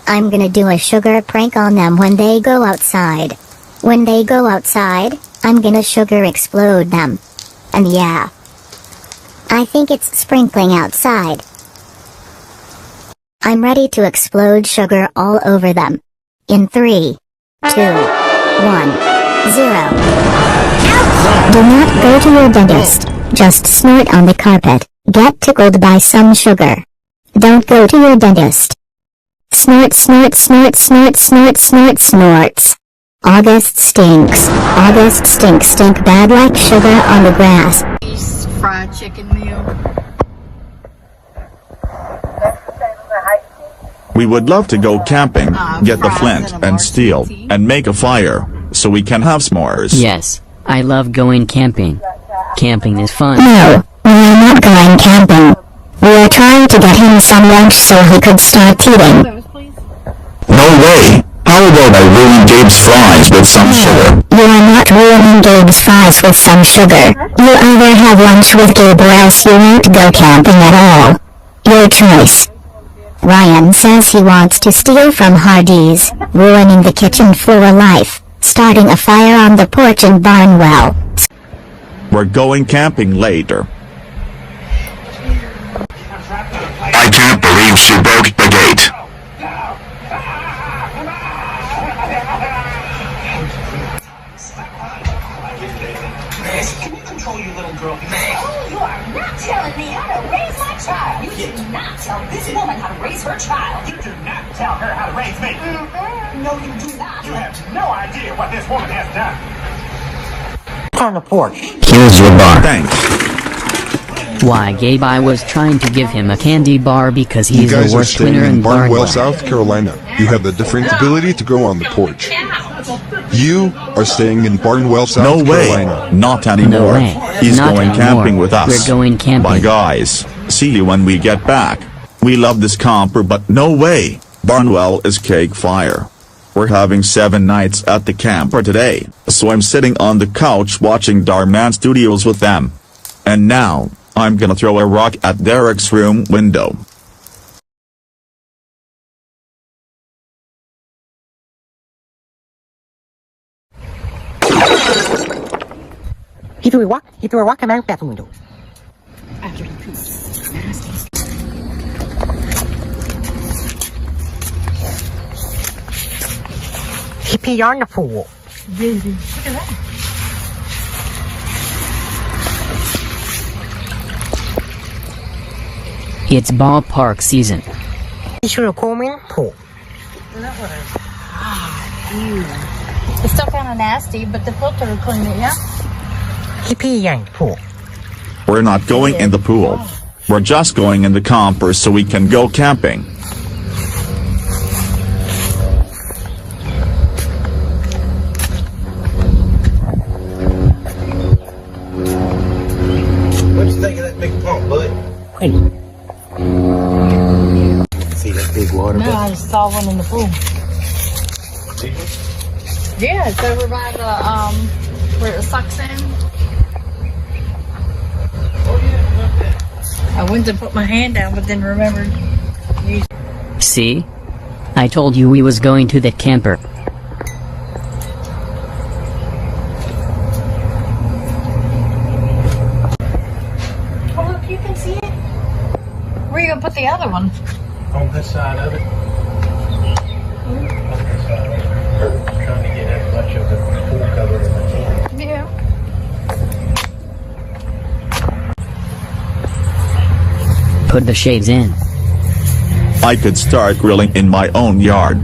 I'm gonna do a sugar prank on them when they go outside. When they go outside, I'm gonna sugar explode them. And yeah, I think it's sprinkling outside. I'm ready to explode sugar all over them. In 3, 2, 1, 0. Do not go to your dentist. Just snort on the carpet. Get tickled by some sugar. Don't go to your dentist. Snort, snort, snort, snort, snort, snort, snorts. August stinks. August stinks, stink bad like sugar on the grass. Fried chicken meal. We would love to go camping, get the flint and steel, and make a fire, so we can have s'mores. Yes, I love going camping. Camping is fun. No, we are not going camping. We are trying to get him some lunch so he could start eating. No way! How about I ruin Gabe's fries with some sugar? You are not ruining Gabe's fries with some sugar. You either have lunch with Gabe or else you won't go camping at all. Your choice. Ryan says he wants to steal from Hardee's, ruining the kitchen for a life, starting a fire on the porch in Barnwell. We're going camping later. I can't believe she broke the gate. Can you control your little girl? Oh, you are not telling me how to raise my child. You do not tell this woman how to raise her child. You do not tell her how to raise me. No, you do not. You have no idea what this woman has done. On the porch. Here's your bar. Thanks. Why, Gabe, I was trying to give him a candy bar because You he's guys the are worst staying winner in in Barnwell, Barnwell. South Carolina. You have the different ability to go on the porch. You are staying in Barnwell, South No way! Carolina. Not anymore. No way. He's Not going anymore. camping with us. We're going camping. Bye guys. See you when we get back. We love this camper but no way! Barnwell is cake fire. We're having 7 nights at the camper today, so I'm sitting on the couch watching Darman Studios with them. And now, I'm gonna throw a rock at Derek's room window. He threw a rock at my bathroom window. He peed on the pool. It's ballpark season. He should have called me in the pool. It's still kind of nasty, but the filter will clean it, yeah? He peed in the pool. We're not going in the pool. We're just going in the camper so we can go camping. What you think of that big pump, bud? Wait. See that big water No, bucket? I just saw one in the pool. Yeah, it's over by the, where it sucks in. I went to put my hand down, but then remembered. See? I told you we was going to the camper. Oh, look, you can see it. Where are you gonna put the other one? On this side of it. On this side of it. Trying to get as much of the pool covered as I can. Yeah. Put the shades in. I could start grilling in my own yard.